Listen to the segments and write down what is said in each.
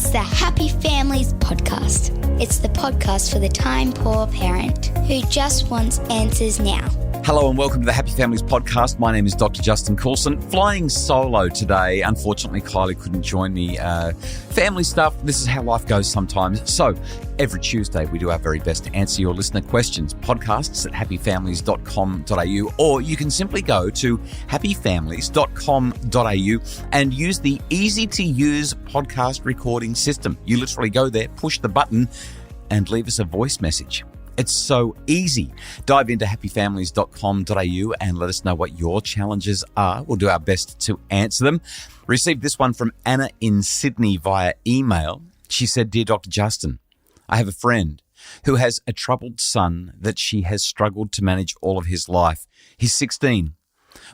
It's the Happy Families podcast. It's the podcast for the time-poor parent who just wants answers now. Hello and welcome to the Happy Families podcast. My name is Dr. Justin Coulson, flying solo today. Unfortunately, Kylie couldn't join me. Family stuff, this is how life goes sometimes. So every Tuesday, we do our very best to answer your listener questions. Podcasts at happyfamilies.com.au, or you can simply go to happyfamilies.com.au and use the easy-to-use podcast recording system. You literally go there, push the button, and leave us a voice message. It's so easy. Dive into happyfamilies.com.au and let us know what your challenges are. We'll do our best to answer them. Received this one from Anna in Sydney via email. She said, "Dear Dr. Justin, I have a friend who has a troubled son that she has struggled to manage all of his life. He's 16,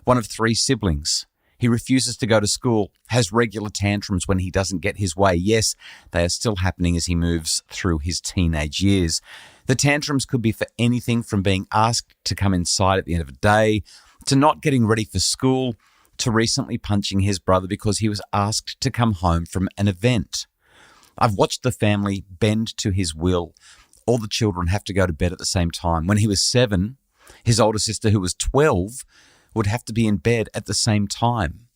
one of 3 siblings. He refuses to go to school, has regular tantrums when he doesn't get his way. Yes, they are still happening as he moves through his teenage years. The tantrums could be for anything from being asked to come inside at the end of a day, to not getting ready for school, to recently punching his brother because he was asked to come home from an event. I've watched the family bend to his will. All the children have to go to bed at the same time. When he was 7, his older sister, who was 12, would have to be in bed at the same time.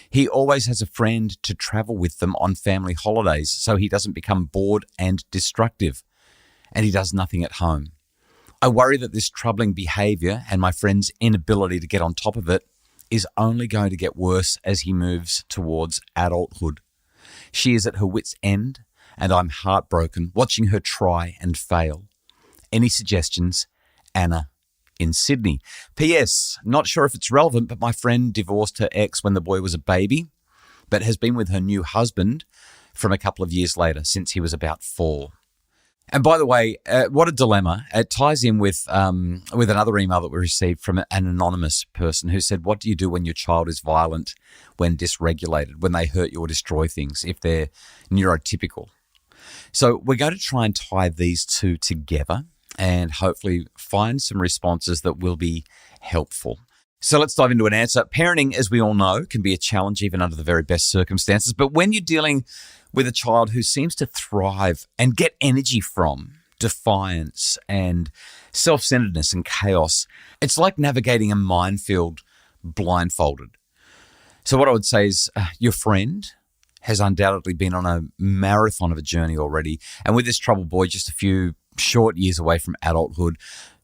He always has a friend to travel with them on family holidays so he doesn't become bored and destructive. And he does nothing at home. I worry that this troubling behaviour and my friend's inability to get on top of it is only going to get worse as he moves towards adulthood. She is at her wit's end, and I'm heartbroken watching her try and fail. Any suggestions? Anna in Sydney." P.S. Not sure if it's relevant, but my friend divorced her ex when the boy was a baby, but has been with her new husband from a couple of years later, since he was about 4. And by the way, what a dilemma. It ties in with another email that we received from an anonymous person who said, "What do you do when your child is violent, when dysregulated, when they hurt you or destroy things, if they're neurotypical?" So we're going to try and tie these two together and hopefully find some responses that will be helpful. So let's dive into an answer. Parenting, as we all know, can be a challenge even under the very best circumstances. But when you're dealing with a child who seems to thrive and get energy from defiance and self-centeredness and chaos, it's like navigating a minefield blindfolded. So what I would say is your friend has undoubtedly been on a marathon of a journey already. And with this troubled boy just a few short years away from adulthood,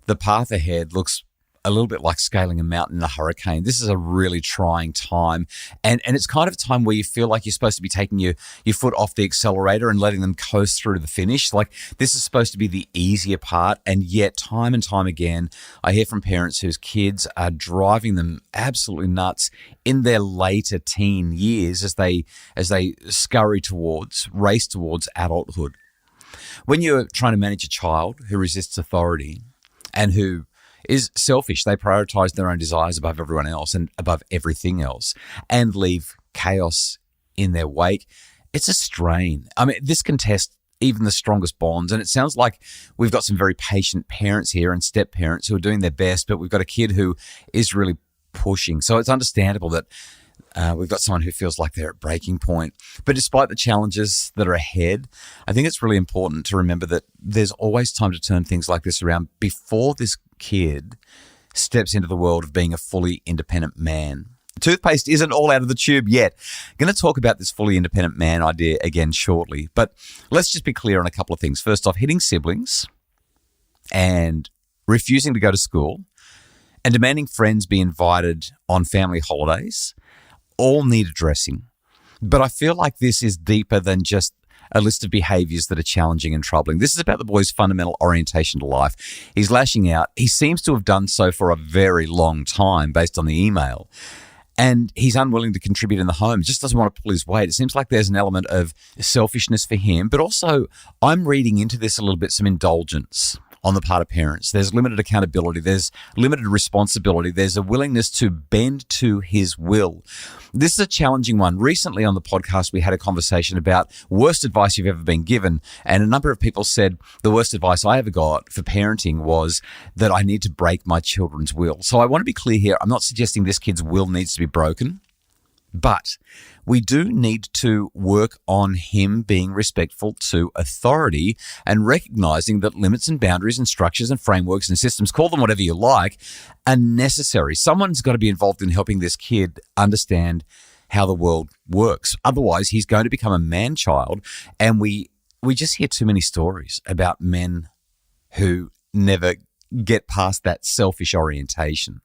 the path ahead looks a little bit like scaling a mountain in a hurricane. This is a really trying time. And it's kind of a time where you feel like you're supposed to be taking your foot off the accelerator and letting them coast through to the finish. Like, this is supposed to be the easier part. And yet time and time again, I hear from parents whose kids are driving them absolutely nuts in their later teen years as they race towards adulthood. When you're trying to manage a child who resists authority and who is selfish, they prioritize their own desires above everyone else and above everything else, and leave chaos in their wake, it's a strain. I mean, this can test even the strongest bonds. And it sounds like we've got some very patient parents here and step parents who are doing their best, but we've got a kid who is really pushing. So it's understandable that we've got someone who feels like they're at breaking point. But despite the challenges that are ahead, I think it's really important to remember that there's always time to turn things like this around before this kid steps into the world of being a fully independent man. Toothpaste isn't all out of the tube yet. I'm going to talk about this fully independent man idea again shortly, but let's just be clear on a couple of things. First off, hitting siblings and refusing to go to school and demanding friends be invited on family holidays all need addressing. But I feel like this is deeper than just a list of behaviours that are challenging and troubling. This is about the boy's fundamental orientation to life. He's lashing out. He seems to have done so for a very long time based on the email. And he's unwilling to contribute in the home. Just doesn't want to pull his weight. It seems like there's an element of selfishness for him, but also I'm reading into this a little bit some indulgence on the part of parents. There's limited accountability. There's limited responsibility. There's a willingness to bend to his will. This is a challenging one. Recently on the podcast, we had a conversation about worst advice you've ever been given. And a number of people said the worst advice I ever got for parenting was that I need to break my children's will. So I want to be clear here. I'm not suggesting this kid's will needs to be broken, But we do need to work on him being respectful to authority and recognizing that limits and boundaries and structures and frameworks and systems, call them whatever you like, are necessary. Someone's got to be involved in helping this kid understand how the world works. Otherwise, he's going to become a man-child. And we just hear too many stories about men who never get past that selfish orientation.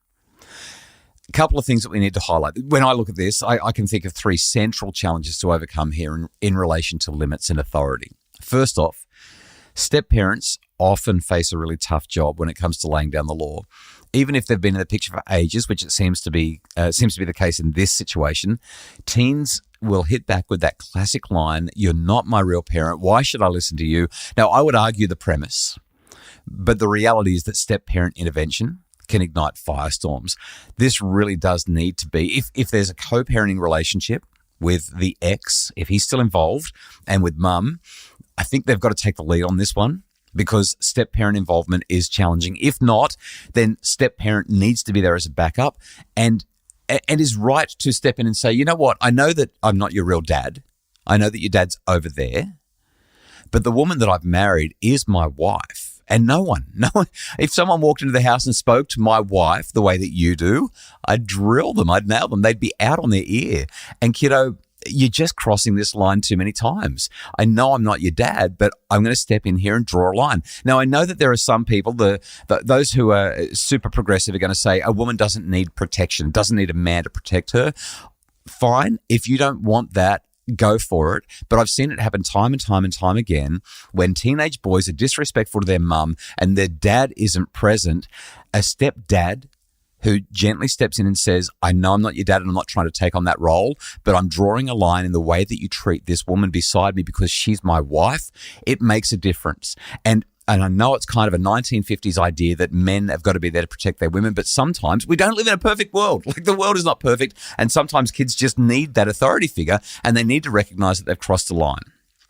A couple of things that we need to highlight. When I look at this, I can think of three central challenges to overcome here in relation to limits and authority. First off, step parents often face a really tough job when it comes to laying down the law. Even if they've been in the picture for ages, which it seems to be the case in this situation, teens will hit back with that classic line, "You're not my real parent. Why should I listen to you?" Now, I would argue the premise, but the reality is that step-parent intervention can ignite firestorms. This really does need to be, if there's a co-parenting relationship with the ex, if he's still involved, and with mum, I think they've got to take the lead on this one because step-parent involvement is challenging. If not, then step-parent needs to be there as a backup and is right to step in and say, you know what, I know that I'm not your real dad. I know that your dad's over there, but the woman that I've married is my wife. And no one, if someone walked into the house and spoke to my wife the way that you do, I'd drill them, I'd nail them. They'd be out on their ear. And kiddo, you're just crossing this line too many times. I know I'm not your dad, but I'm going to step in here and draw a line. Now, I know that there are some people, those who are super progressive are going to say a woman doesn't need protection, doesn't need a man to protect her. Fine. If you don't want that, go for it. But I've seen it happen time and time and time again when teenage boys are disrespectful to their mum and their dad isn't present. A stepdad who gently steps in and says, I know I'm not your dad and I'm not trying to take on that role, but I'm drawing a line in the way that you treat this woman beside me because she's my wife. It makes a difference. And I know it's kind of a 1950s idea that men have got to be there to protect their women, but sometimes we don't live in a perfect world. Like the world is not perfect. And sometimes kids just need that authority figure and they need to recognize that they've crossed a line.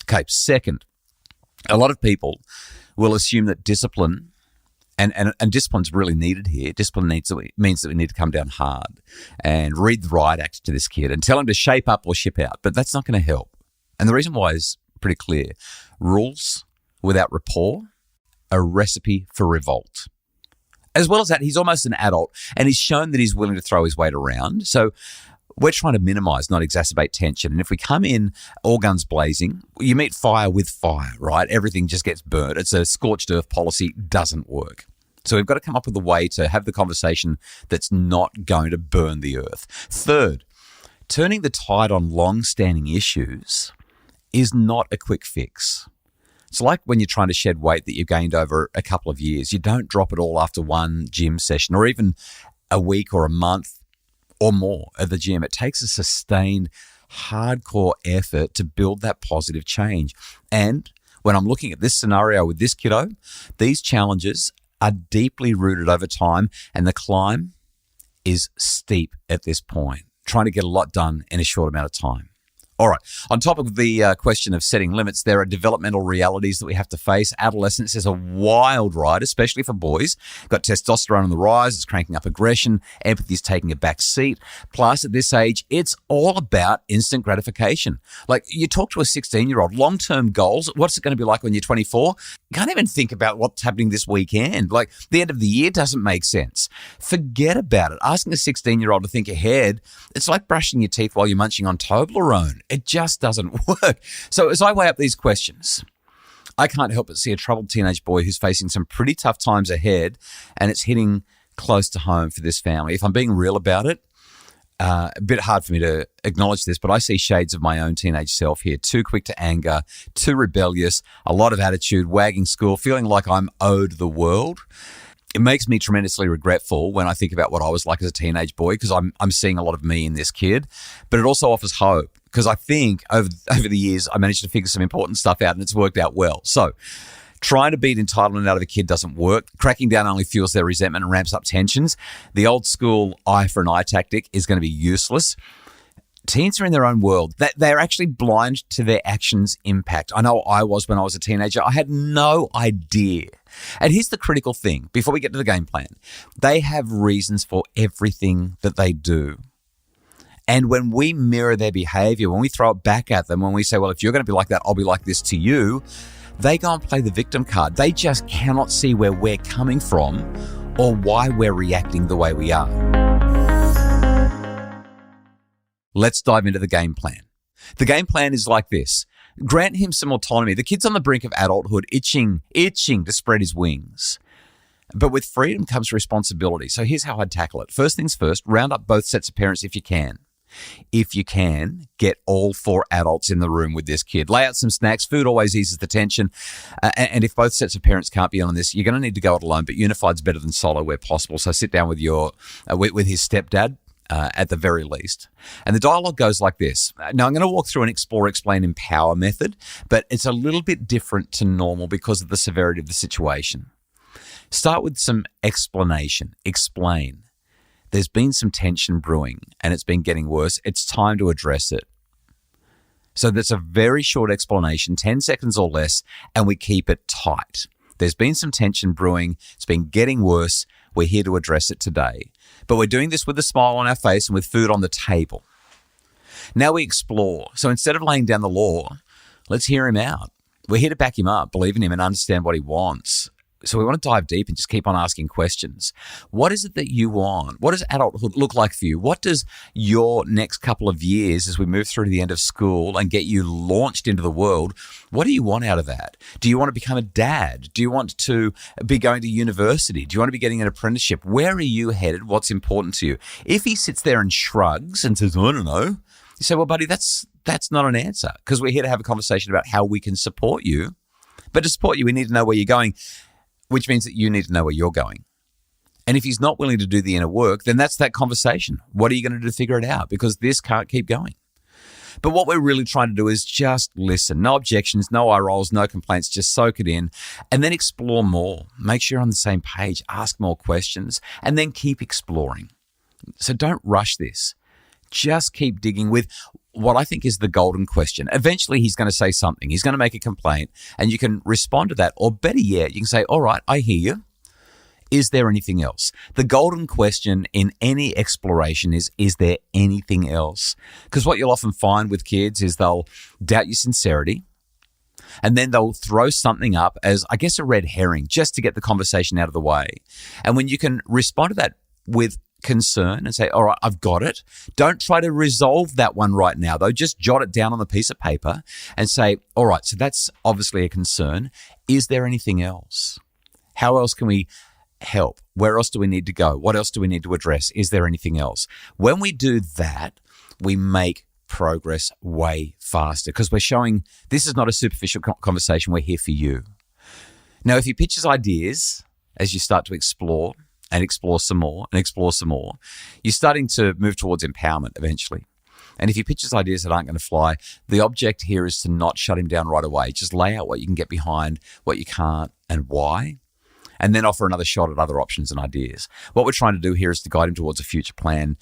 Okay, second, a lot of people will assume that discipline, and discipline's really needed here. Discipline means that we need to come down hard and read the riot act to this kid and tell him to shape up or ship out. But that's not going to help. And the reason why is pretty clear. Rules without rapport, a recipe for revolt. As well as that, he's almost an adult and he's shown that he's willing to throw his weight around. So we're trying to minimize, not exacerbate tension. And if we come in all guns blazing, you meet fire with fire, right? Everything just gets burnt. It's a scorched earth policy, doesn't work. So we've got to come up with a way to have the conversation that's not going to burn the earth. Third, turning the tide on long-standing issues is not a quick fix. It's like when you're trying to shed weight that you've gained over a couple of years. You don't drop it all after one gym session or even a week or a month or more at the gym. It takes a sustained, hardcore effort to build that positive change. And when I'm looking at this scenario with this kiddo, these challenges are deeply rooted over time and the climb is steep at this point, trying to get a lot done in a short amount of time. All right. On top of the question of setting limits, there are developmental realities that we have to face. Adolescence is a wild ride, especially for boys. Got testosterone on the rise. It's cranking up aggression. Empathy is taking a back seat. Plus, at this age, it's all about instant gratification. Like you talk to a 16-year-old, long-term goals. What's it going to be like when you're 24? You can't even think about what's happening this weekend. Like the end of the year doesn't make sense. Forget about it. Asking a 16-year-old to think ahead, it's like brushing your teeth while you're munching on Toblerone. It just doesn't work. So as I weigh up these questions, I can't help but see a troubled teenage boy who's facing some pretty tough times ahead, and it's hitting close to home for this family. If I'm being real about it, a bit hard for me to acknowledge this, but I see shades of my own teenage self here. Too quick to anger, too rebellious, a lot of attitude, wagging school, feeling like I'm owed the world. It makes me tremendously regretful when I think about what I was like as a teenage boy because I'm seeing a lot of me in this kid, but it also offers hope because I think over the years I managed to figure some important stuff out and it's worked out well. So trying to beat entitlement out of a kid doesn't work. Cracking down only fuels their resentment and ramps up tensions. The old school eye for an eye tactic is going to be useless. Teens are in their own world. They're actually blind to their actions' impact. I know I was when I was a teenager. I had no idea. And here's the critical thing before we get to the game plan. They have reasons for everything that they do. And when we mirror their behavior, when we throw it back at them, when we say, well, if you're going to be like that, I'll be like this to you, they go and play the victim card. They just cannot see where we're coming from or why we're reacting the way we are. Let's dive into the game plan. The game plan is like this. Grant him some autonomy. The kid's on the brink of adulthood, itching to spread his wings. But with freedom comes responsibility. So here's how I'd tackle it. First things first, round up both sets of parents if you can. If you can, get all 4 adults in the room with this kid. Lay out some snacks. Food always eases the tension. And if both sets of parents can't be on this, you're going to need to go it alone. But unified's better than solo where possible. So sit down with with his stepdad at the very least. And the dialogue goes like this. Now, I'm going to walk through an explore, explain, empower method, but it's a little bit different to normal because of the severity of the situation. Start with some explanation. Explain. There's been some tension brewing and it's been getting worse. It's time to address it. So that's a very short explanation, 10 seconds or less, and we keep it tight. There's been some tension brewing. It's been getting worse. We're here to address it today. But we're doing this with a smile on our face and with food on the table. Now we explore. So instead of laying down the law, let's hear him out. We're here to back him up, believe in him, and understand what he wants. So we want to dive deep and just keep on asking questions. What is it that you want? What does adulthood look like for you? What does your next couple of years as we move through to the end of school and get you launched into the world, what do you want out of that? Do you want to become a dad? Do you want to be going to university? Do you want to be getting an apprenticeship? Where are you headed? What's important to you? If he sits there and shrugs and says, I don't know, you say, well, buddy, that's not an answer because we're here to have a conversation about how we can support you. But to support you, we need to know where you're going, which means that you need to know where you're going. And if he's not willing to do the inner work, then that's that conversation. What are you going to do to figure it out? Because this can't keep going. But what we're really trying to do is just listen. No objections, no eye rolls, no complaints. Just soak it in and then explore more. Make sure you're on the same page. Ask more questions and then keep exploring. So don't rush this. Just keep digging with what I think is the golden question. Eventually, he's going to say something. He's going to make a complaint, and you can respond to that. Or better yet, you can say, all right, I hear you. Is there anything else? The golden question in any exploration is there anything else? Because what you'll often find with kids is they'll doubt your sincerity, and then they'll throw something up as, I guess, a red herring just to get the conversation out of the way. And when you can respond to that with concern and say, all right, I've got it. Don't try to resolve that one right now, though. Just jot it down on a piece of paper and say, all right, so that's obviously a concern. Is there anything else? How else can we help? Where else do we need to go? What else do we need to address? Is there anything else? When we do that, we make progress way faster because we're showing this is not a superficial conversation. We're here for you. Now, if he pitches ideas as you start to explore and explore some more and explore some more, you're starting to move towards empowerment eventually. And if he pitches ideas that aren't going to fly, the object here is to not shut him down right away. Just lay out what you can get behind, what you can't, and why, and then offer another shot at other options and ideas. What we're trying to do here is to guide him towards a future plan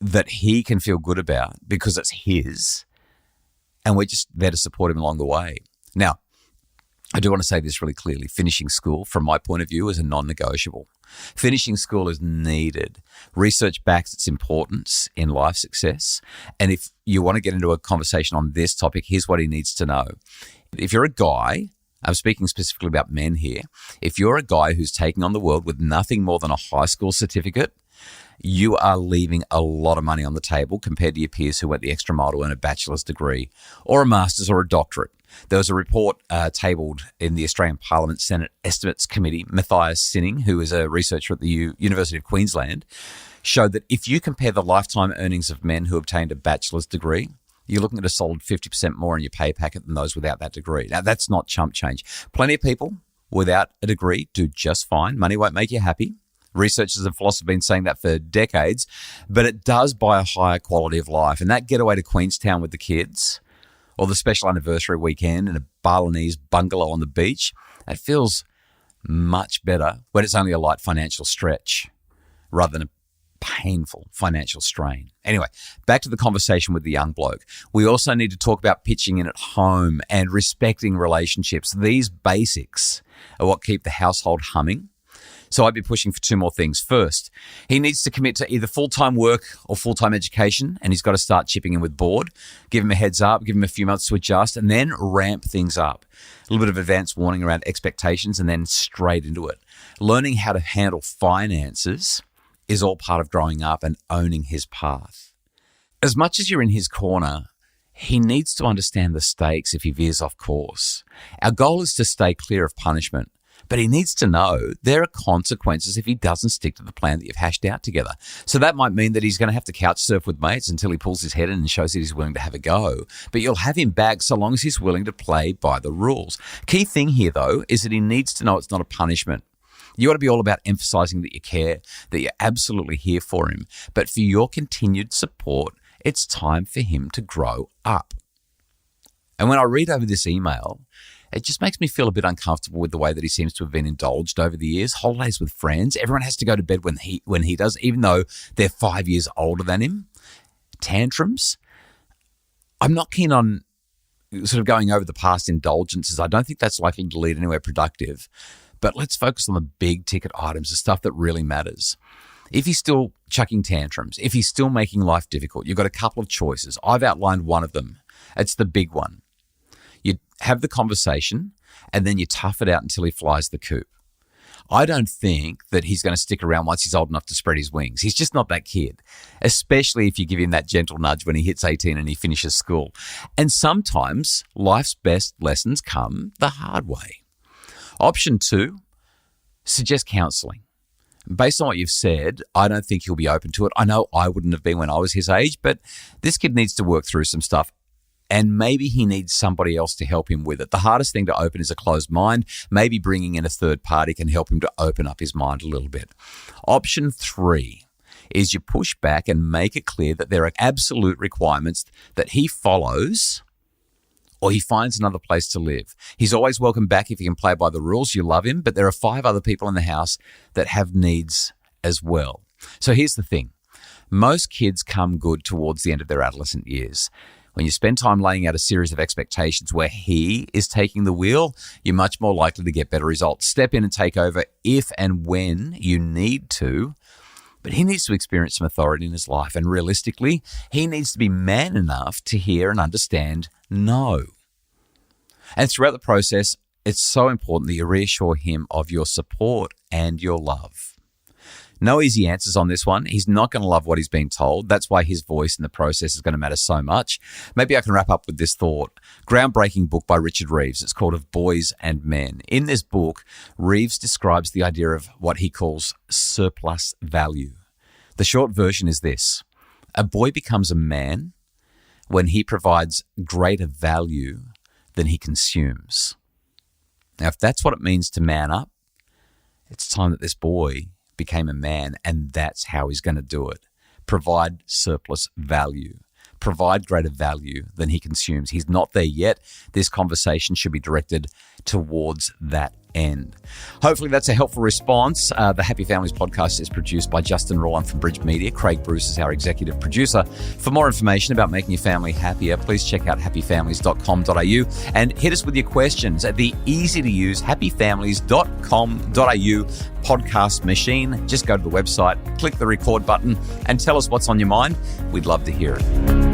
that he can feel good about because it's his, and we're just there to support him along the way. Now, I do want to say this really clearly. Finishing school, from my point of view, is a non-negotiable. Finishing school is needed. Research backs its importance in life success. And if you want to get into a conversation on this topic, here's what he needs to know. If you're a guy, I'm speaking specifically about men here. If you're a guy who's taking on the world with nothing more than a high school certificate, you are leaving a lot of money on the table compared to your peers who went the extra mile to earn a bachelor's degree or a master's or a doctorate. There was a report tabled in the Australian Parliament Senate Estimates Committee. Matthias Sinning, who is a researcher at the University of Queensland, showed that if you compare the lifetime earnings of men who obtained a bachelor's degree, you're looking at a solid 50% more in your pay packet than those without that degree. Now, that's not chump change. Plenty of people without a degree do just fine. Money won't make you happy. Researchers and philosophers have been saying that for decades, but it does buy a higher quality of life. And that getaway to Queenstown with the kids, or the special anniversary weekend in a Balinese bungalow on the beach, it feels much better when it's only a light financial stretch rather than a painful financial strain. Anyway, back to the conversation with the young bloke. We also need to talk about pitching in at home and respecting relationships. These basics are what keep the household humming. So I'd be pushing for 2 more things. First, he needs to commit to either full-time work or full-time education, and he's got to start chipping in with board. Give him a heads up, give him a few months to adjust, and then ramp things up. A little bit of advance warning around expectations and then straight into it. Learning how to handle finances is all part of growing up and owning his path. As much as you're in his corner, he needs to understand the stakes if he veers off course. Our goal is to stay clear of punishment. But he needs to know there are consequences if he doesn't stick to the plan that you've hashed out together. So that might mean that he's going to have to couch surf with mates until he pulls his head in and shows that he's willing to have a go. But you'll have him back so long as he's willing to play by the rules. Key thing here, though, is that he needs to know it's not a punishment. You ought to be all about emphasizing that you care, that you're absolutely here for him. But for your continued support, it's time for him to grow up. And when I read over this email, it just makes me feel a bit uncomfortable with the way that he seems to have been indulged over the years. Holidays with friends. Everyone has to go to bed when he does, even though they're 5 years older than him. Tantrums. I'm not keen on sort of going over the past indulgences. I don't think that's likely to lead anywhere productive. But let's focus on the big ticket items, the stuff that really matters. If he's still chucking tantrums, if he's still making life difficult, you've got a couple of choices. I've outlined one of them. It's the big one. You have the conversation and then you tough it out until he flies the coop. I don't think that he's going to stick around once he's old enough to spread his wings. He's just not that kid, especially if you give him that gentle nudge when he hits 18 and he finishes school. And sometimes life's best lessons come the hard way. Option 2, suggest counselling. Based on what you've said, I don't think he'll be open to it. I know I wouldn't have been when I was his age, but this kid needs to work through some stuff. And maybe he needs somebody else to help him with it. The hardest thing to open is a closed mind. Maybe bringing in a third party can help him to open up his mind a little bit. Option 3 is you push back and make it clear that there are absolute requirements that he follows or he finds another place to live. He's always welcome back if he can play by the rules. You love him, but there are 5 other people in the house that have needs as well. So here's the thing. Most kids come good towards the end of their adolescent years. When you spend time laying out a series of expectations where he is taking the wheel, you're much more likely to get better results. Step in and take over if and when you need to, but he needs to experience some authority in his life. And realistically, he needs to be man enough to hear and understand no. And throughout the process, it's so important that you reassure him of your support and your love. No easy answers on this one. He's not going to love what he's been told. That's why his voice in the process is going to matter so much. Maybe I can wrap up with this thought. Groundbreaking book by Richard Reeves. It's called Of Boys and Men. In this book, Reeves describes the idea of what he calls surplus value. The short version is this. A boy becomes a man when he provides greater value than he consumes. Now, if that's what it means to man up, it's time that this boy became a man, and that's how he's going to do it. Provide surplus value. Provide greater value than he consumes. He's not there yet. This conversation should be directed towards that end. Hopefully that's a helpful response. The Happy Families podcast is produced by Justin Roland from Bridge Media. Craig Bruce is our executive producer. For more information about making your family happier, please check out happyfamilies.com.au and hit us with your questions at the easy-to-use happyfamilies.com.au podcast machine. Just go to the website, click the record button, and tell us what's on your mind. We'd love to hear it.